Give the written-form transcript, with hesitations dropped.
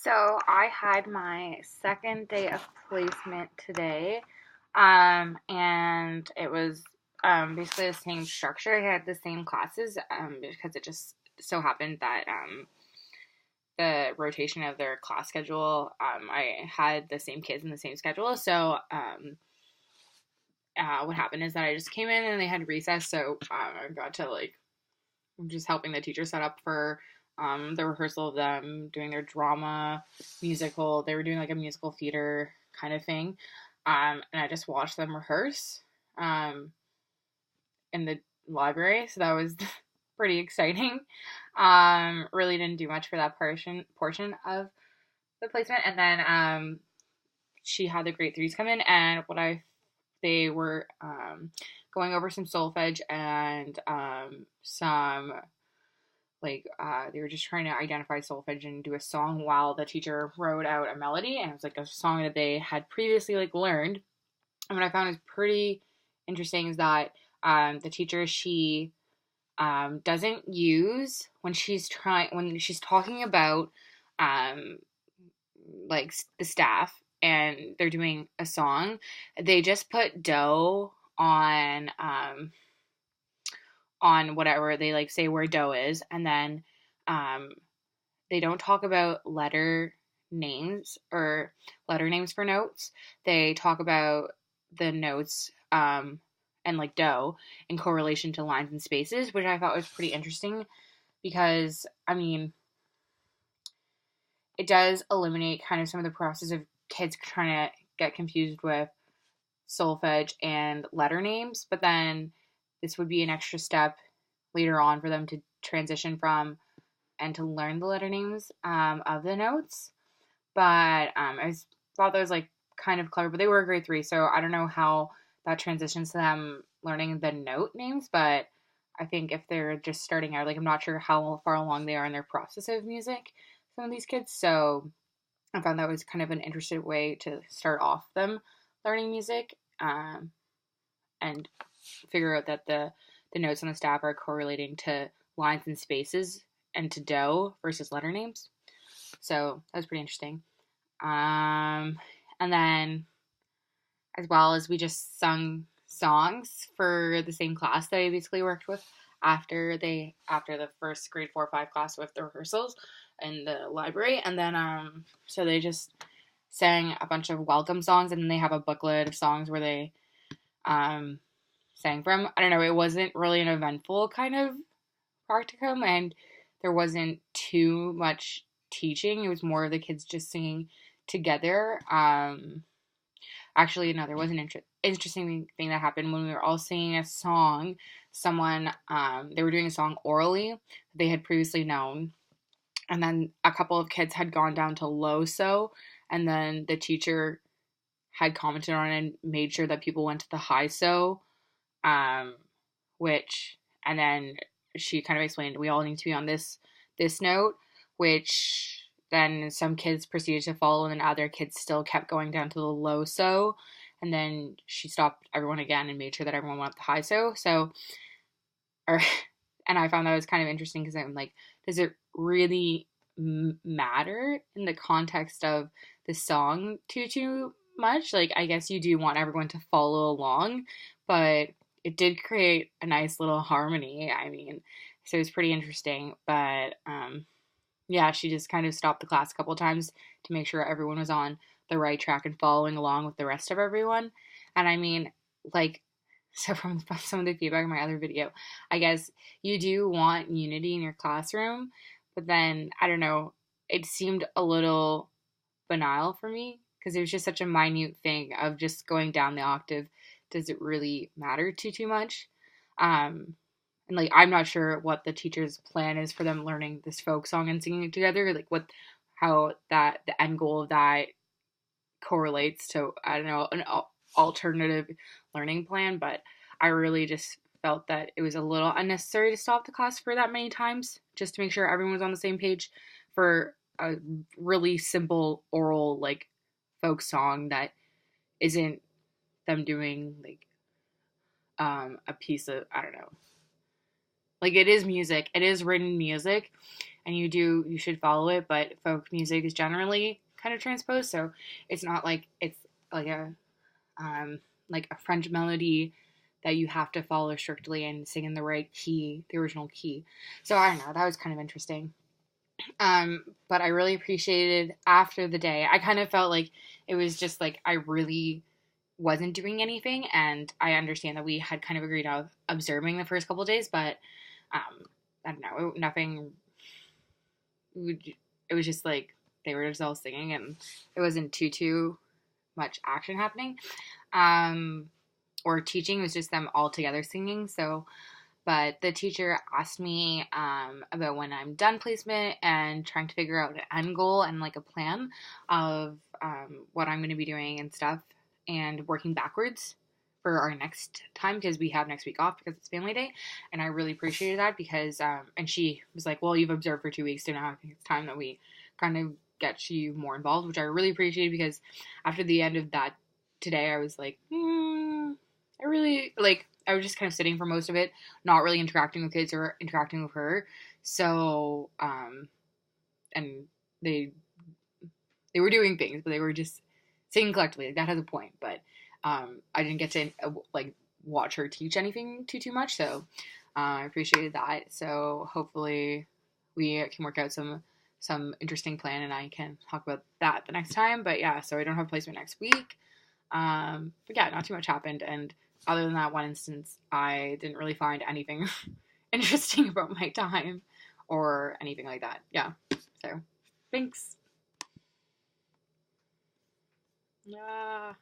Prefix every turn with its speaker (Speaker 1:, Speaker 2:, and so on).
Speaker 1: So I had my second day of placement today, and it was basically the same structure. I had the same classes because it just so happened that the rotation of their class schedule, I had the same kids in the same schedule. So what happened is that I just came in and they had recess, so I got to just helping the teacher set up for the rehearsal of them doing their drama musical. They were doing like a musical theater kind of thing. And I just watched them rehearse in the library. So that was pretty exciting. Really didn't do much for that portion of the placement. And then she had the grade threes come in, and they were going over some solfege and some they were just trying to identify solfege and do a song while the teacher wrote out a melody, and it was like a song that they had previously learned. And what I found is pretty interesting is that the teacher, she doesn't use when she's talking about um, the staff and they're doing a song, they just put dough on whatever they say where dough is, and then um, they don't talk about letter names for notes. They talk about the notes and dough in correlation to lines and spaces, which I thought was pretty interesting because I mean it does eliminate kind of some of the process of kids trying to get confused with solfege and letter names, but then this would be an extra step later on for them to transition from and to learn the letter names of the notes. But I thought that was kind of clever, but they were grade three, so I don't know how that transitions to them learning the note names, but I think if they're just starting out, I'm not sure how far along they are in their process of music, some of these kids, so I found that was kind of an interesting way to start off them learning music, and figure out that the notes on the staff are correlating to lines and spaces and to dough versus letter names. So that was pretty interesting. And then as well as we just sung songs for the same class that I basically worked with after the first grade 4 or 5 class with the rehearsals in the library. And then so they just sang a bunch of welcome songs, and then they have a booklet of songs where they sang from. I don't know, it wasn't really an eventful kind of practicum, and there wasn't too much teaching. It was more of the kids just singing together. Actually, no, there was an interesting thing that happened when we were all singing a song. Someone, they were doing a song orally that they had previously known, and then a couple of kids had gone down to low so, and then the teacher had commented on it and made sure that people went to the high so, which, and then she kind of explained we all need to be on this note, which then some kids proceeded to follow, and then other kids still kept going down to the low so, and then she stopped everyone again and made sure that everyone went up the high so. And I found that was kind of interesting because I'm like, does it really matter in the context of the song too much? I guess you do want everyone to follow along, but it did create a nice little harmony. I mean, so it was pretty interesting. But yeah, she just kind of stopped the class a couple of times to make sure everyone was on the right track and following along with the rest of everyone. And I mean, so from some of the feedback in my other video, I guess you do want unity in your classroom, but then I don't know, it seemed a little banal for me because it was just such a minute thing of just going down the octave. Does it really matter too much? And I'm not sure what the teacher's plan is for them learning this folk song and singing it together. How that the end goal of that correlates to, I don't know, an alternative learning plan. But I really just felt that it was a little unnecessary to stop the class for that many times just to make sure everyone was on the same page for a really simple oral folk song that isn't them doing a piece of, I don't know, Like, it is music. It is written music, and you should follow it, but folk music is generally kind of transposed, so it's not like it's like um a French melody that you have to follow strictly and sing in the right key, the original key. So I don't know, that was kind of interesting. But I really appreciated after the day. I kind of felt like it was just like I really wasn't doing anything, and I understand that we had kind of agreed on observing the first couple of days, but I don't know, nothing. It was just like they were just all singing, and it wasn't too much action happening. Or teaching. It was just them all together singing. So, but the teacher asked me about when I'm done placement and trying to figure out an end goal and like a plan of what I'm going to be doing and stuff, and working backwards for our next time, because we have next week off because it's family day. And I really appreciated that because and she was like, well, you've observed for 2 weeks, so now I think it's time that we kind of get you more involved, which I really appreciated, because after the end of that today I was like, I really like, I was just kind of sitting for most of it, not really interacting with kids or interacting with her. So and they were doing things, but they were just singing collectively. Like, that has a point, but I didn't get to like watch her teach anything too much. So I appreciated that. So hopefully we can work out some interesting plan, and I can talk about that the next time. But yeah, so I don't have placement next week. But yeah, not too much happened, and other than that one instance, I didn't really find anything interesting about my time or anything like that. Yeah. So thanks. Yeah.